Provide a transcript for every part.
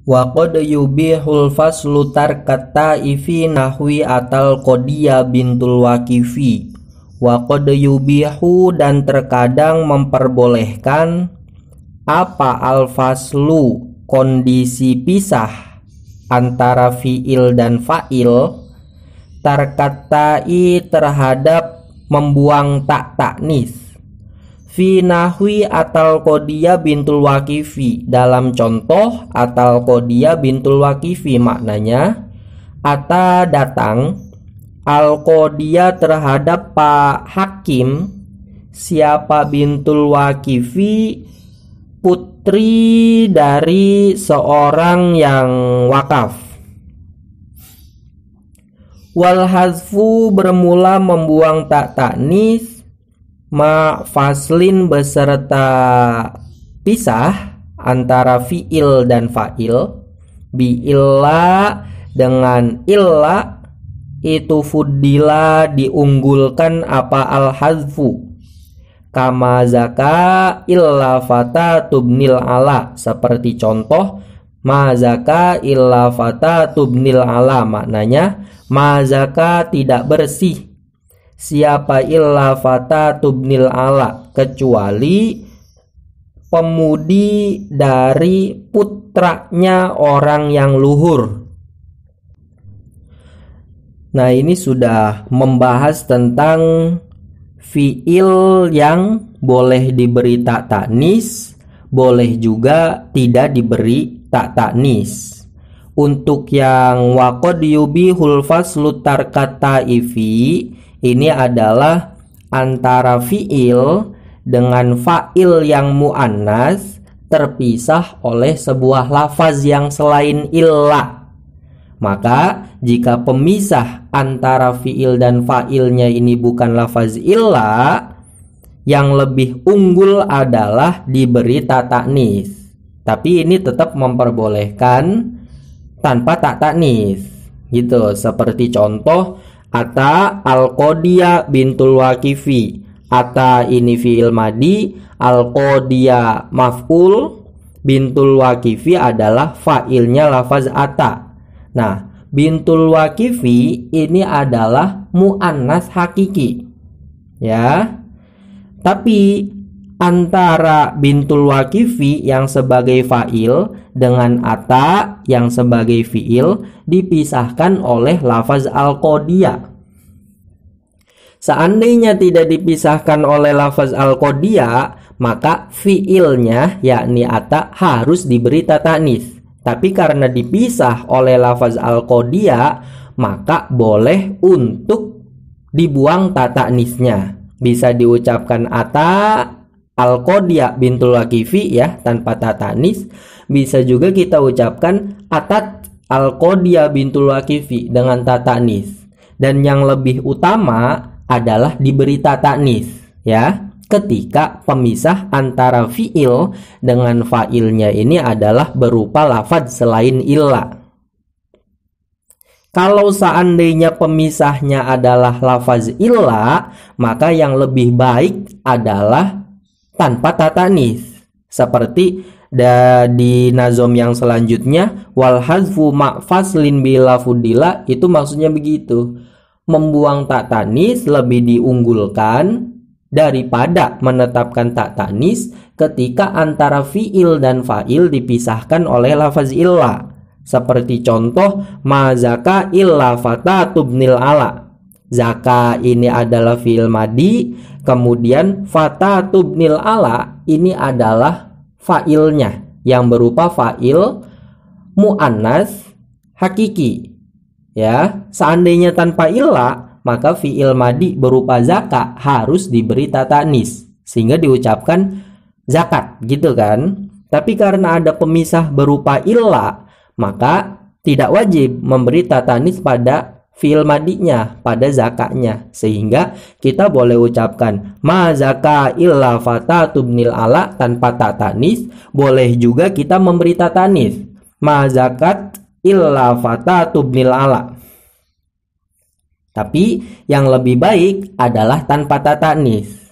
Wa qad yubihul faslu tarkata ifi nahwi atal qodiya bintul waqifi. Wa qad yubihu, dan terkadang memperbolehkan apa al-faslu, kondisi pisah antara fiil dan fa'il, tarkatai, terhadap membuang tak taknis, fi nahwi atal qodiya bintul waqifi, dalam contoh atal qodiya bintul waqifi, maknanya ata datang, al qodiya terhadap Pak Hakim, siapa bintul waqifi, putri dari seorang yang wakaf. Wal hazfu, bermula membuang tak taknis, ma faslin, beserta pisah antara fiil dan fa'il, bi illa, dengan illa, itu fuddila, diunggulkan apa al hazfu, kama zaka illa fata tubnil ala, seperti contoh ma zaka illa fata tubnil ala, maknanya ma zaka, tidak bersih siapa illa fata tubnil ala, kecuali pemudi dari putranya orang yang luhur. Nah, ini sudah membahas tentang fiil yang boleh diberi tak taknis, boleh juga tidak diberi tak taknis. Untuk yang wa qad yubihul faslu tarkata ifi, ini adalah antara fiil dengan fa'il yang mu'annas terpisah oleh sebuah lafaz yang selain illa. Maka jika pemisah antara fiil dan fa'ilnya ini bukan lafaz illa, yang lebih unggul adalah diberi tak taknis. Tapi ini tetap memperbolehkan tanpa tak taknis, gitu. Seperti contoh ata al-qodiya bintul waqifi. Ata ini fi'il madi, al-qodiya maf'ul, bintul waqifi adalah fa'ilnya lafaz ata. Nah, bintul waqifi ini adalah mu'annas hakiki, ya. Tapi antara bintul waqifi yang sebagai fa'il dengan ata yang sebagai fi'il dipisahkan oleh lafaz al-qodiya. Seandainya tidak dipisahkan oleh lafaz al-qodiya, maka fi'ilnya yakni ata harus diberi tak taknis. Tapi karena dipisah oleh lafaz al-qodiya, maka boleh untuk dibuang tak taknisnya. Bisa diucapkan ata al-qodiya bintul waqifi, ya, tanpa tak taknis. Bisa juga kita ucapkan atat al-qodiya bintul waqifi dengan tak taknis. Dan yang lebih utama adalah diberi tak taknis, ya, ketika pemisah antara fiil dengan fa'ilnya ini adalah berupa lafaz selain illa. Kalau seandainya pemisahnya adalah lafaz illa, maka yang lebih baik adalah tanpa tak taknis. Seperti di nazom yang selanjutnya, wal hazfu ma faslin bila fudila, itu maksudnya begitu. Membuang tak taknis lebih diunggulkan daripada menetapkan tak taknis ketika antara fiil dan fa'il dipisahkan oleh lafaz illa. Seperti contoh ma zaka illa fata tubnil ala. Zaka ini adalah fi'il madi, kemudian fata tubnil ala ini adalah fa'ilnya yang berupa fa'il mu'annas hakiki. Ya, seandainya tanpa illa, maka fi'il madi berupa zaka harus diberi tak taknis sehingga diucapkan zakat, gitu kan. Tapi karena ada pemisah berupa illa, maka tidak wajib memberi tak taknis pada fi'il madinya, pada zakanya, sehingga kita boleh ucapkan ma zaka illa fata tubnil ala tanpa tak taknis. Boleh juga kita memberi tak taknis ma zakat illa fata tubnil ala. Tapi yang lebih baik adalah tanpa tak taknis.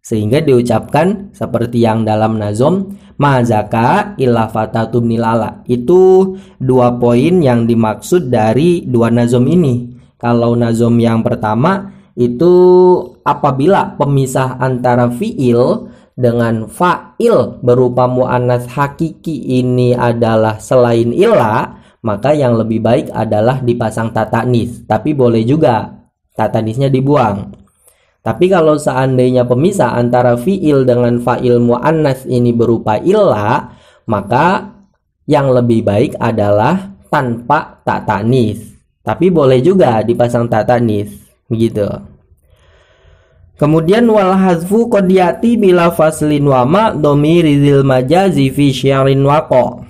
sehingga diucapkan seperti yang dalam nazom mazaka illa fatatun nilala. Itu 2 poin yang dimaksud dari 2 nazom ini. Kalau nazom yang pertama itu apabila pemisah antara fiil dengan fa'il berupa mu'annas hakiki ini adalah selain illa, maka yang lebih baik adalah dipasang ta ta'nis. Tapi boleh juga ta ta'nisnya dibuang. Tapi kalau seandainya pemisah antara fiil dengan fa'il mu'annas ini berupa illa, maka yang lebih baik adalah tanpa ta ta'nis. Tapi boleh juga dipasang ta ta'nis, begitu. Kemudian wal hazfu qad yati bila faslin wa ma dhamiri dzil majazi fi syi'rin waqa.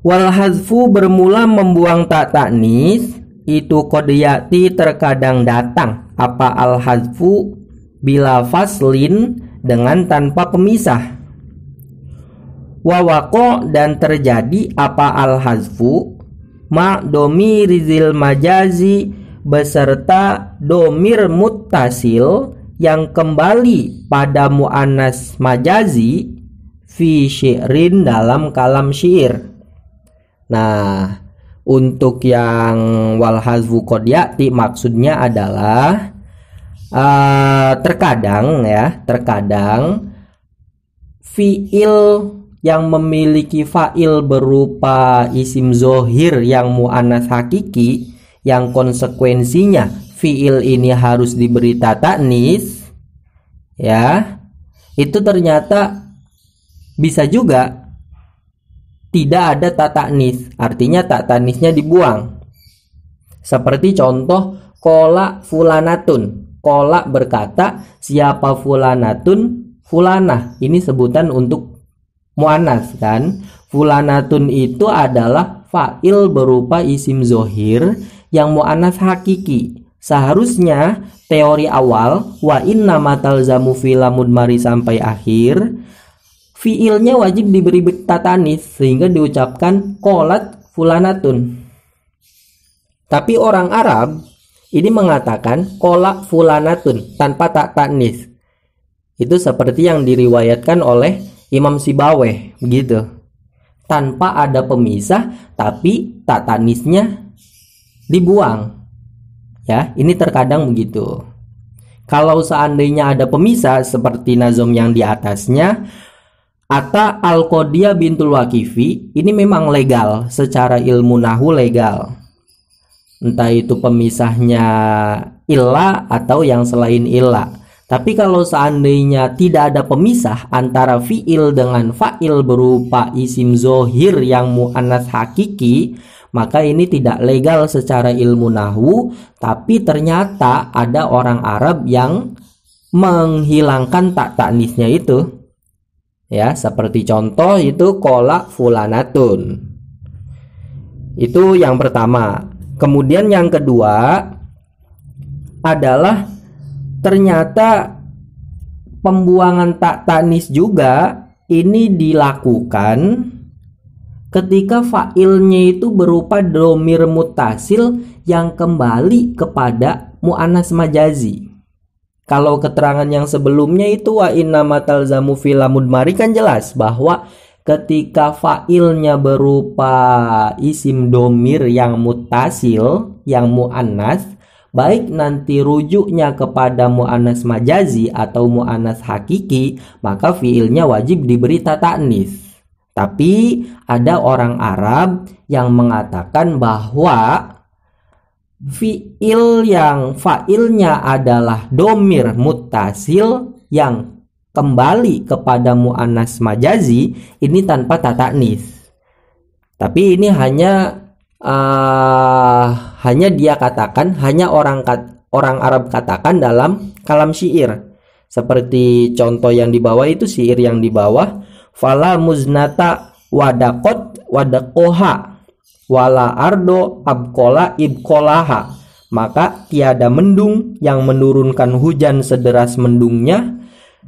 Wal hazfu bermula membuang ta ta'nis itu qad yati terkadang datang. Apa al hazfu bila faslin dengan tanpa pemisah. Wa waqa dan terjadi apa al hazfu ma dhamiri dzil majazi beserta domir muttasil yang kembali pada mu'annas majazi fi syi'rin dalam kalam syair. Nah, untuk yang wal hazfu qad yati maksudnya adalah terkadang fiil yang memiliki fa'il berupa isim zohir yang mu'annas hakiki, yang konsekuensinya fiil ini harus diberi ta ta'nis, ya, itu ternyata bisa juga tidak ada ta ta'nis, artinya ta ta'nisnya dibuang. Seperti contoh kola fulanatun. Kola berkata siapa fulanatun, fulanah. Ini sebutan untuk mu'annas kan. Fulanatun itu adalah fa'il berupa isim zohir yang mu'annas hakiki. Seharusnya teori awal wa inna matalzamu fila mudmari sampai akhir, fiilnya wajib diberi ta ta'nis sehingga diucapkan qolat fulanatun. Tapi orang Arab ini mengatakan qola fulanatun tanpa ta ta'nis. Itu seperti yang diriwayatkan oleh Imam Sibaweh, begitu. Tanpa ada pemisah tapi ta ta'nisnya dibuang. Ya, ini terkadang begitu. Kalau seandainya ada pemisah seperti nazom yang di atasnya, Ata al-Qodiyah bintul Waqifi, ini memang legal, secara ilmu nahu legal. Entah itu pemisahnya illa atau yang selain illa. Tapi kalau seandainya tidak ada pemisah antara fiil dengan fa'il berupa isim zohir yang mu'annas hakiki, maka ini tidak legal secara ilmu nahu. Tapi ternyata ada orang Arab yang menghilangkan ta ta'nisnya itu. Ya, seperti contoh itu kola fulanatun. Itu yang pertama. Kemudian yang kedua adalah ternyata pembuangan ta ta'nis juga ini dilakukan ketika fa'ilnya itu berupa domir muttasil yang kembali kepada mu'annas majazi. Kalau keterangan yang sebelumnya itu wa inna matalzamu fila mudmari kan jelas bahwa ketika fa'ilnya berupa isim domir yang muttasil, yang mu'annas, baik nanti rujuknya kepada mu'annas majazi atau mu'annas hakiki, maka fi'ilnya wajib diberi ta ta'nis. Tapi ada orang Arab yang mengatakan bahwa fi'il yang fa'ilnya adalah domir muttasil yang kembali kepada mu'annas majazi ini tanpa ta ta'nis. Tapi ini hanya dia katakan, hanya orang Arab katakan dalam kalam syair. Seperti contoh yang di bawah itu, syair yang di bawah, fala muznata wadaqot wadaqoha wala ardo abkola ibkolaha, maka tiada mendung yang menurunkan hujan sederas mendungnya,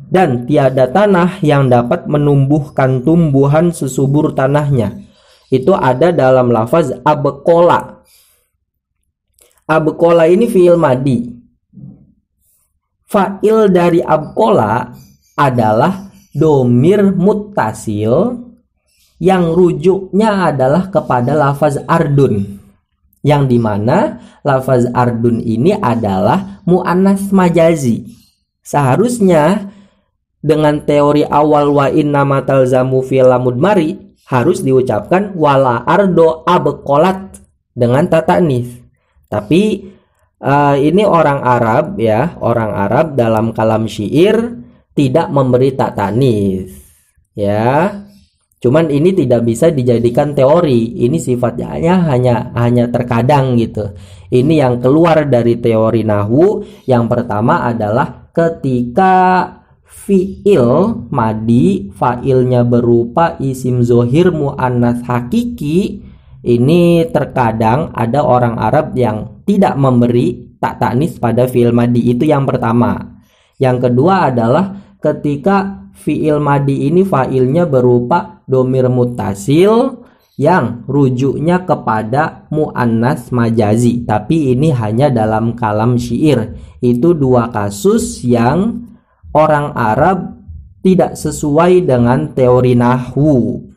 dan tiada tanah yang dapat menumbuhkan tumbuhan sesubur tanahnya. Itu ada dalam lafaz abkola. Abkola ini fi'il madi. fa'il dari abqola adalah domir muttasil yang rujuknya adalah kepada lafaz ardun, yang dimana lafaz ardun ini adalah mu'annas majazi. Seharusnya dengan teori awal wa inna matalzamu fi'il mudmari harus diucapkan wala ardo abqolat dengan tatanis. Tapi ini orang Arab ya, orang Arab dalam kalam syair tidak memberi tatanis ya. Cuman ini tidak bisa dijadikan teori. Ini sifatnya hanya terkadang gitu. Ini yang keluar dari teori nahwu. Yang pertama adalah ketika fi'il madi fa'ilnya berupa isim zohir mu'annas hakiki, ini terkadang ada orang Arab yang tidak memberi ta'tanis pada fi'il madi. Itu yang pertama. Yang kedua adalah ketika fi'il madi ini fa'ilnya berupa domir muttasil yang rujuknya kepada mu'annas majazi, tapi ini hanya dalam kalam syair. Itu dua kasus yang orang Arab tidak sesuai dengan teori nahwu.